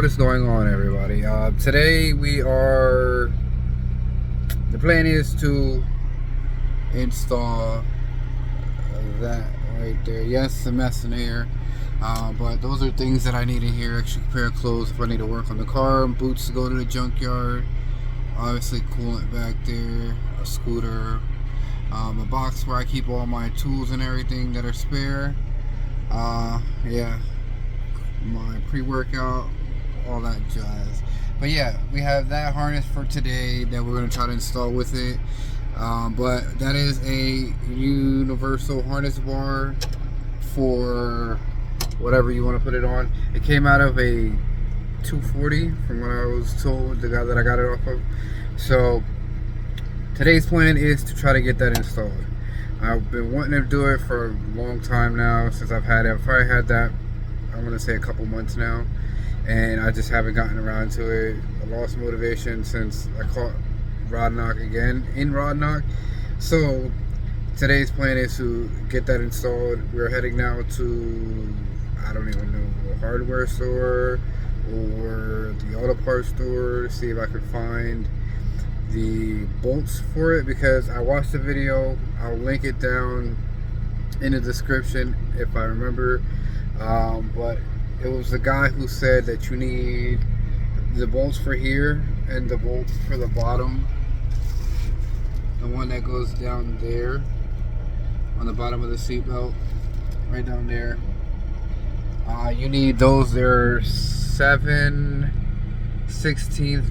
What is going on, everybody? Today the plan is to install that right there. Yes, a mess in here, but those are things that I need in here. Extra pair of clothes if I need to work on the car, boots to go to the junkyard, obviously coolant back there, a scooter, a box where I keep all my tools and everything that are spare. Yeah, my pre-workout, all that jazz. But yeah, we have that harness for today that we're going to try to install with it. But that is a universal harness bar for whatever you want to put it on. It came out of a 240 from what I was told, the guy that I got it off of. So today's plan is to try to get that installed. I've been wanting to do it for a long time now, since I've had it. I've probably had that, I'm going to say a couple months now, and I just haven't gotten around to it. I lost motivation since I caught rod knock again in rod knock. So today's plan is to get that installed. We're heading now to, I don't even know, a hardware store or the auto parts store to see if I could find the bolts for it, because I watched the video. I'll link it down in the description if I remember, but it was the guy who said that you need the bolts for here and the bolts for the bottom, the one that goes down there on the bottom of the seat belt, right down there. You need those. They're 7/16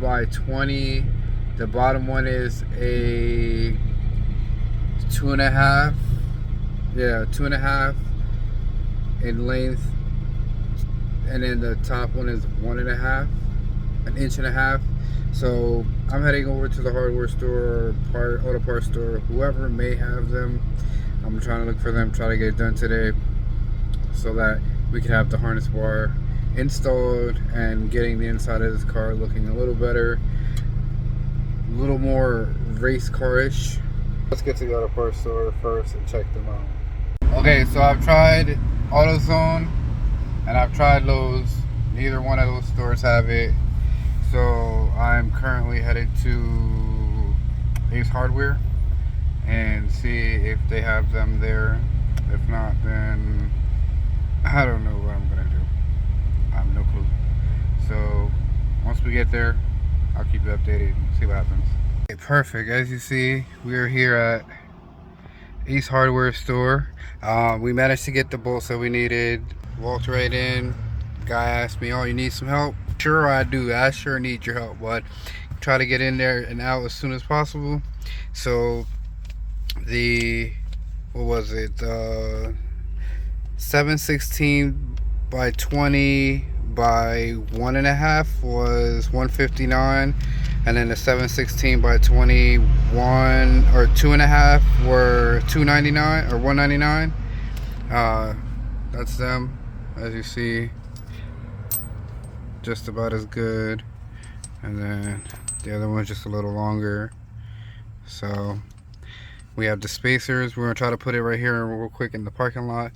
by 20. The bottom one is a 2.5. Yeah, 2.5 in length, and then the top one is 1.5, an inch and a half. So I'm heading over to the hardware store, auto parts store, whoever may have them. I'm trying to look for them, try to get it done today, so that we can have the harness bar installed and getting the inside of this car looking a little better, a little more race car-ish. Let's get to the auto parts store first and check them out. Okay, so I've tried AutoZone and I've tried Lowe's. Neither one of those stores have it. So I'm currently headed to Ace Hardware and see if they have them there. If not, then I don't know what I'm gonna do. I have no clue. So once we get there, I'll keep you updated and see what happens. Okay, perfect. As you see, we are here at Ace Hardware store. We managed to get the bolts that we needed. Walked right in. Guy asked me, "Oh, you need some help?" Sure, I do. I sure need your help, bud. Try to get in there and out as soon as possible. So the, what was it? 7/16 by 20 by 1.5 was 159, and then the 7/16 by 21 or 2.5 were 299 or 199. That's them, as you see, just about as good, and then the other one's just a little longer. So we have the spacers. We're gonna try to put it right here real quick in the parking lot.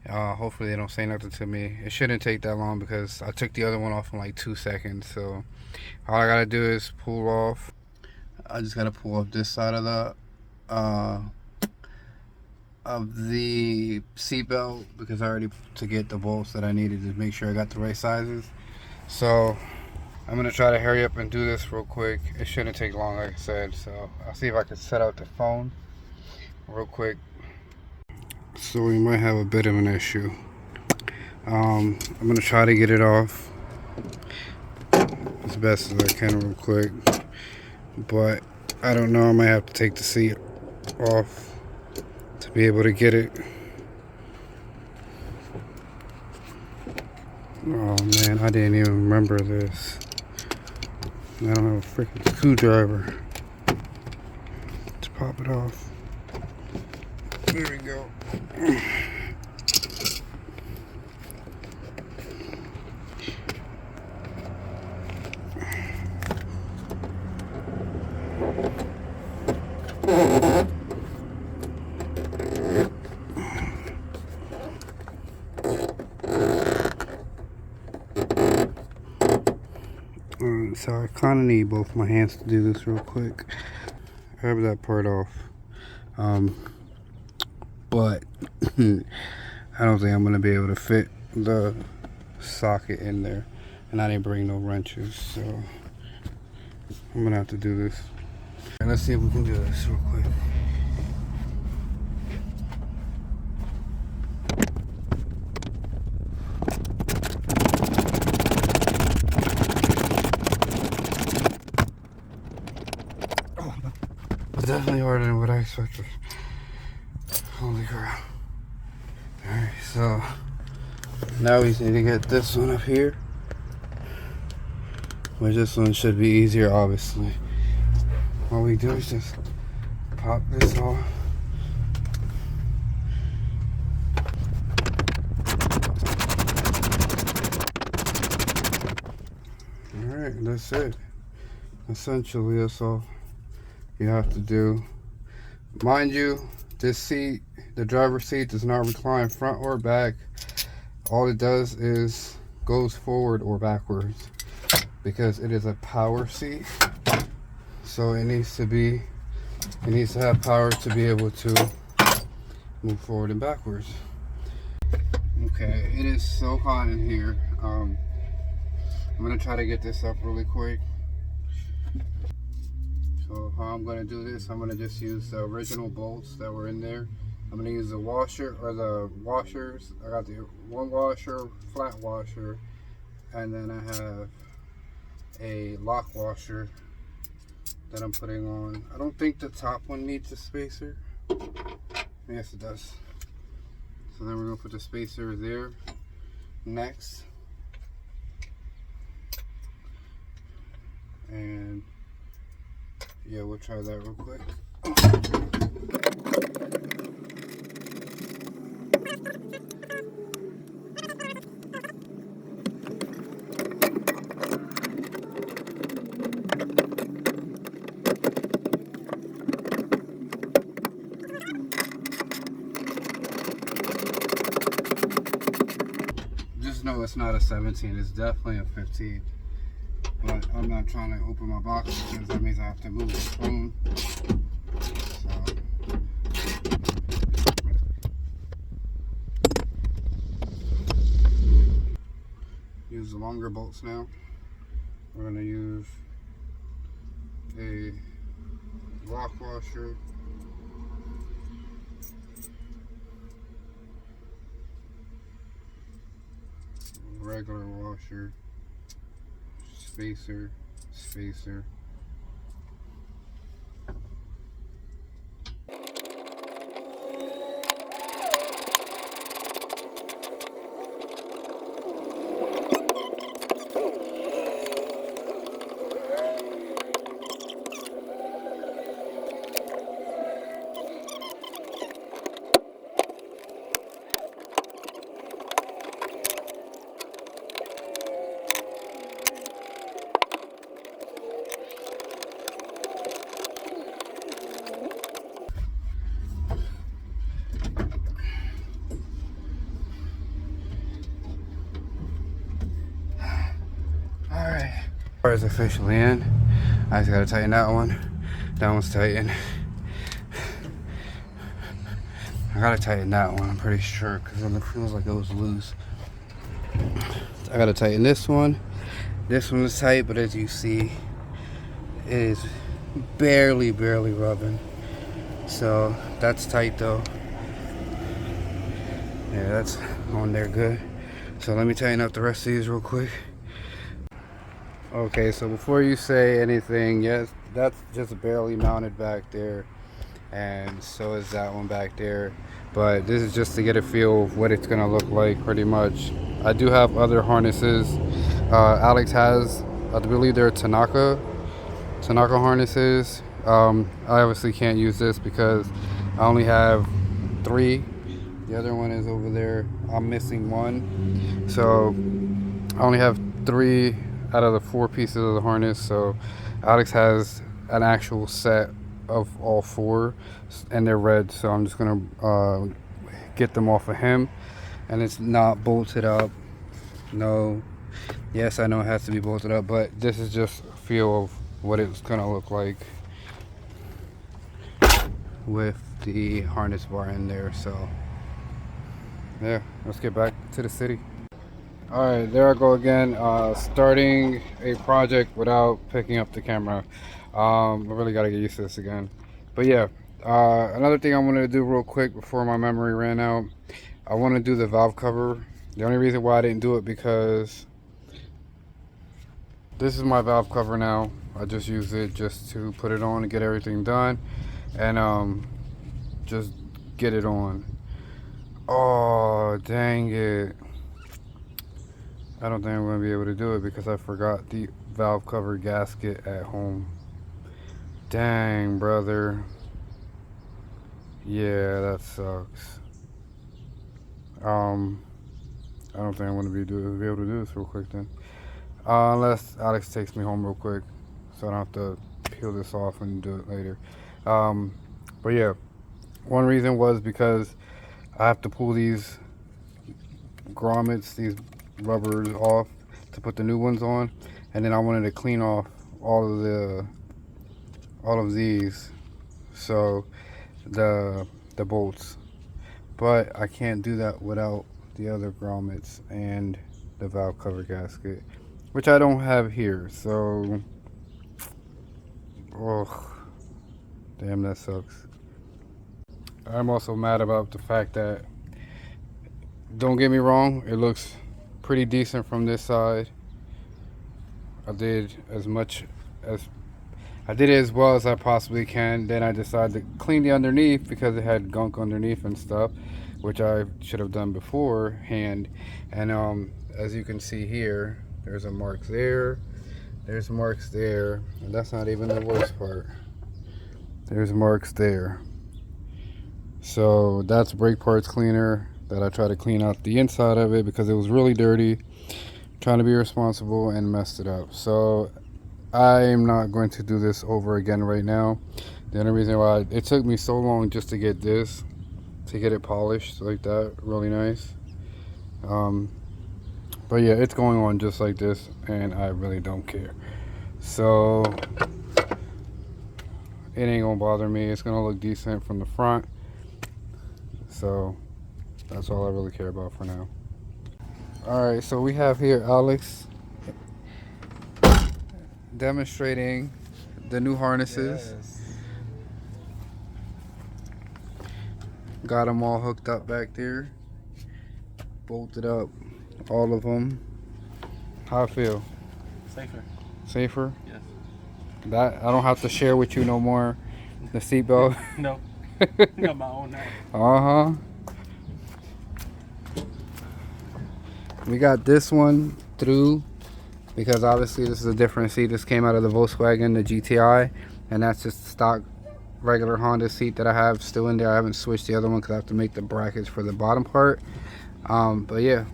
Hopefully they don't say nothing to me. It shouldn't take that long because I took the other one off in like 2 seconds. So all I gotta do is pull off. I just gotta pull off this side of the seat belt, because I already to get the bolts that I needed to make sure I got the right sizes. So I'm gonna try to hurry up and do this real quick. It shouldn't take long, like I said. So I'll see if I can set out the phone real quick. So we might have a bit of an issue. I'm gonna try to get it off as best as I can real quick, but I don't know, I might have to take the seat off to be able to get it. Oh man, I didn't even remember this. I don't have a freaking screwdriver to pop it off. There we go. So I kind of need both my hands to do this real quick. I have that part off. But I don't think I'm going to be able to fit the socket in there. And I didn't bring no wrenches, so I'm going to have to do this. And let's see if we can do this real quick. It's definitely harder than what I expected. Holy crap. Alright, so now we just need to get this one up here. Which this one should be easier, obviously. All we do is just pop this off. Alright, that's it. Essentially, that's all you have to do. Mind you, this seat, the driver's seat, does not recline front or back. All it does is goes forward or backwards because it is a power seat. So it needs to have power to be able to move forward and backwards. Okay, it is so hot in here. I'm gonna try to get this up really quick. So how I'm gonna do this, I'm gonna just use the original bolts that were in there. I'm gonna use the washer or the washers. I got the one washer, flat washer, and then I have a lock washer that I'm putting on. I don't think the top one needs a spacer. Yes, it does. So then we're gonna put the spacer there next. And yeah, we'll try that real quick. Just know it's not a 17, it's definitely a 15. But I'm not trying to open my box because that means I have to move the phone. So. Use the longer bolts now. We're going to use a lock washer. Regular washer. Spacer, spacer. Car is officially in. I just gotta tighten that one. That one's tightened. I gotta tighten that one, I'm pretty sure, because it feels like it was loose. I gotta tighten this one. This one is tight, but as you see, it is barely rubbing. So that's tight though. Yeah, that's on there good. So let me tighten up the rest of these real quick. Okay, so before you say anything, yes, that's just barely mounted back there, and so is that one back there. But this is just to get a feel of what it's gonna look like, pretty much. I do have other harnesses. Alex has, I believe they're Tanaka harnesses. I obviously can't use this because I only have 3. The other one is over there. I'm missing one, so I only have 3 out of the 4 pieces of the harness. So Alex has an actual set of all 4 and they're red, so I'm just gonna get them off of him, and it's not bolted up, no Yes, I know it has to be bolted up, but this is just a feel of what it's gonna look like with the harness bar in there. So yeah, let's get back to the city. All right, there I go again, starting a project without picking up the camera. I really gotta get used to this again. But yeah, another thing I wanted to do real quick before my memory ran out, I want to do the valve cover. The only reason why I didn't do it because this is my valve cover now. I just use it just to put it on and get everything done, and just get it on. Oh, dang it. I don't think I'm going to be able to do it because I forgot the valve cover gasket at home. Dang, brother. Yeah, that sucks. I don't think I'm going to be able to do this real quick then. Unless Alex takes me home real quick so I don't have to peel this off and do it later. But yeah, one reason was because I have to pull these grommets, these rubbers off to put the new ones on, and then I wanted to clean off all of these, so the bolts, but I can't do that without the other grommets and the valve cover gasket, which I don't have here. So oh damn, that sucks. I'm also mad about the fact that, don't get me wrong, it looks pretty decent from this side. I did as well as I possibly can. Then I decided to clean the underneath because it had gunk underneath and stuff, which I should have done beforehand. And as you can see here, there's a mark there, there's marks there, and that's not even the worst part. There's marks there. So that's brake parts cleaner that I try to clean out the inside of it because it was really dirty, trying to be responsible, and messed it up. So I'm not going to do this over again right now. The only reason why it took me so long just to get this, to get it polished like that, really nice. But yeah, it's going on just like this, and I really don't care. So it ain't gonna bother me. It's gonna look decent from the front. So that's all I really care about for now. All right, so we have here Alex demonstrating the new harnesses. Yes. Got them all hooked up back there, bolted up, all of them. How I feel? Safer. Safer? Yes. That I don't have to share with you no more. The seatbelt. No. Got my own now. Uh-huh. We got this one through because obviously this is a different seat. This came out of the Volkswagen, the GTI, and that's just stock regular Honda seat that I have still in there. I haven't switched the other one because I have to make the brackets for the bottom part. But yeah,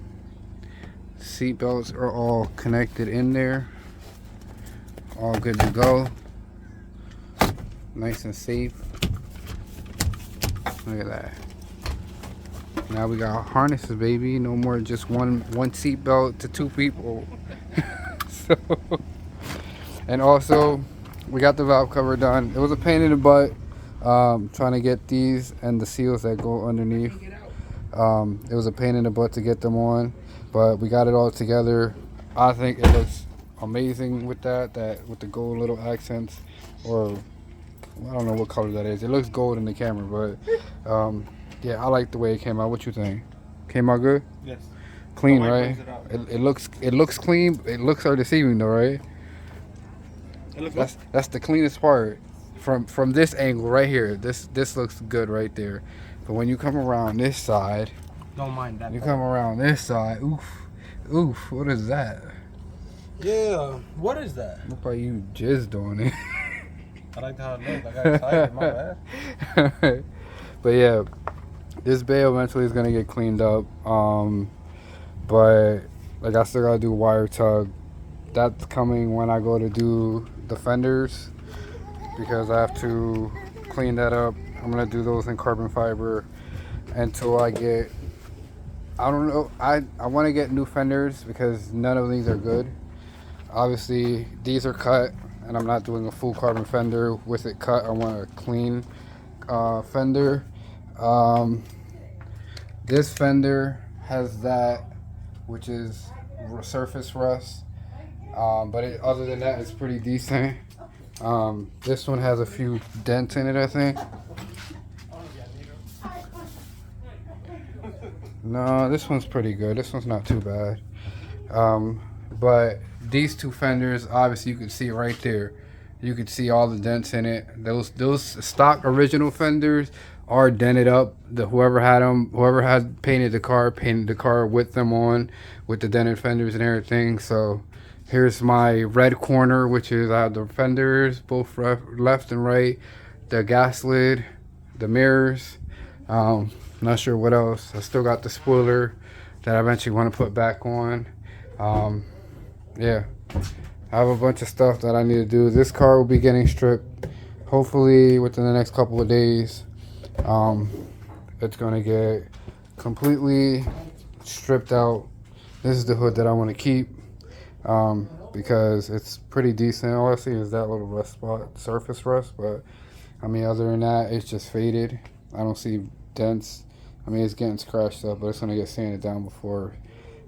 seat belts are all connected in there, all good to go, nice and safe. Look at that. Now we got harnesses, baby. No more just one seat belt to two people. So, and also we got the valve cover done. It was a pain in the butt trying to get these and the seals that go underneath. It was a pain in the butt to get them on, but we got it all together. I think it looks amazing with that with the gold little accents, or I don't know what color that is. It looks gold in the camera, but yeah, I like the way it came out. What you think? Came out good? Yes. Clean, right? It looks clean. It looks are deceiving though, right? That's the cleanest part from this angle right here. This looks good right there. But when you come around this side, Don't mind that. you come around this side. Oof. What is that? Yeah. What is that? Look like you jizzed on it. I like how it looks. I got excited. My bad. But yeah, this bay eventually is gonna get cleaned up. But like I still gotta do wire tug. That's coming when I go to do the fenders because I have to clean that up. I'm gonna do those in carbon fiber until I get I don't know. I want to get new fenders because none of these are good. Obviously, these are cut, and I'm not doing a full carbon fender with it cut. I want a clean fender. Um, this fender has that, which is surface rust. But other than that, it's pretty decent. This one has a few dents in it, I think. No, this one's pretty good. This one's not too bad. But these two fenders, obviously, you can see right there. You can see all the dents in it. Those stock original fenders are dented up. Whoever had them, whoever had painted the car with them on, with the dented fenders and everything. So here's my red corner, which is I have the fenders, both left and right, the gas lid, the mirrors. Not sure what else. I still got the spoiler that I eventually want to put back on. Yeah, I have a bunch of stuff that I need to do. This car will be getting stripped hopefully within the next couple of days. It's gonna get completely stripped out. This is the hood that I want to keep because it's pretty decent. All I see is that little rust spot, surface rust, but I mean, other than that, it's just faded. I don't see dents. I mean, it's getting scratched up, but it's gonna get sanded down before.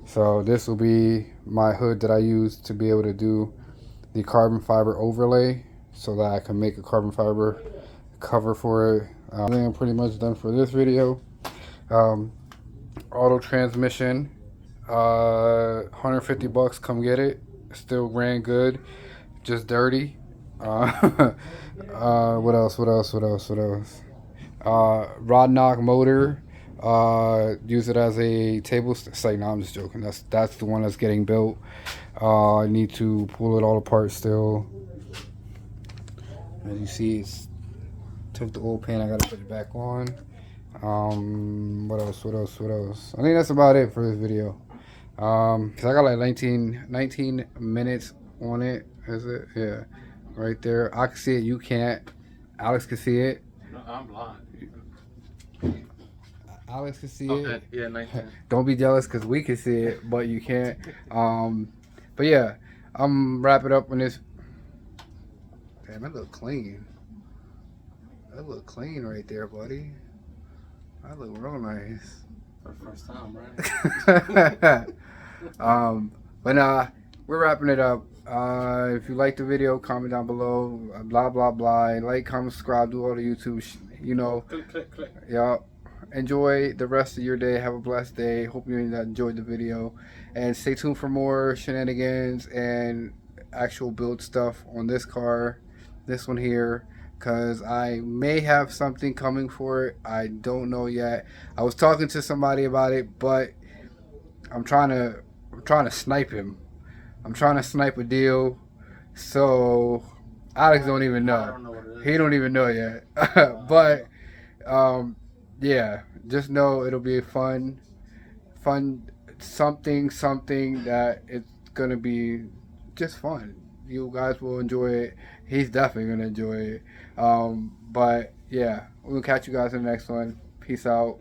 So this will be my hood that I use to be able to do the carbon fiber overlay, so that I can make a carbon fiber cover for it. I think I'm pretty much done for this video. Auto transmission, 150 bucks. Come get it. Still ran good, just dirty. What else? Rod knock motor. Use it as a table site. No, I'm just joking. That's the one that's getting built. I need to pull it all apart still. As you see, it's took the old pan. I gotta put it back on. What else? I think that's about it for this video. Cause I got like 19 minutes on it. Is it? Yeah, right there. I can see it. You can't. Alex can see it. No, I'm blind. Alex can see Okay, it. yeah, 19. Don't be jealous because we can see it, but you can't. But yeah, I'm wrapping up on this. Damn, that look clean. That look clean right there, buddy. That look real nice. For the first time, right? But nah, we're wrapping it up. If you like the video, comment down below. Blah blah blah. Like, comment, subscribe, do all the YouTube. You know. Click. Yeah. Enjoy the rest of your day. Have a blessed day. Hope you enjoyed the video, and stay tuned for more shenanigans and actual build stuff on this car, this one here, because I may have something coming for it. I don't know yet. I was talking to somebody about it, but I'm trying to snipe him. I'm trying to snipe a deal. So Alex don't even know. I don't know what it is. He don't even know yet. But yeah, just know it'll be fun something that it's gonna be just fun. You guys will enjoy it. He's definitely gonna enjoy it. But yeah, we'll catch you guys in the next one. Peace out.